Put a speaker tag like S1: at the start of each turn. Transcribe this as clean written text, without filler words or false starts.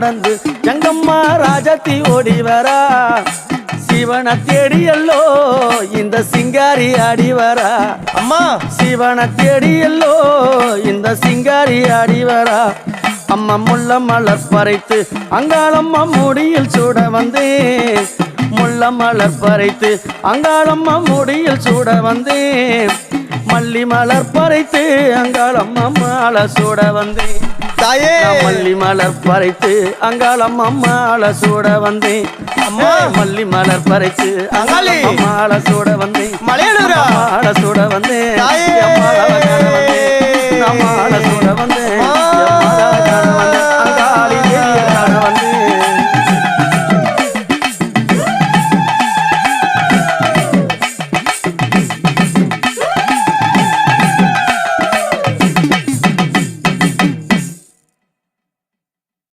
S1: நடந்து ஜங்கம்மா ராஜத்தி ஓடி வரா சிவனை தேடியல்லோ இந்த சிங்காரி ஆடி வரா
S2: அம்மா
S1: சிவனை தேடியல்லோ இந்த சிங்காரி ஆடி வரா அம்மா முள்ள மலர் பறைத்து அங்காளம்மா முடியில் சூட வந்தேன் முள்ள மலர் பறைத்து அங்காளம்மா முடியில் சூட வந்தேன் மல்லி மலர் பறைத்து அங்காளம்மா மாலை சூட வந்தேன்
S2: தாயே
S1: மல்லி மலர் பறைத்து அங்காளம்மா மாலை சூட வந்தேன்
S2: அம்மா
S1: மல்லி மலர் பறைத்து
S2: அங்காளி
S1: மாலை சூட வந்தேன்
S2: மலையனூரா
S1: மாலை சூட வந்தேன்
S2: தாயே.
S1: மாலை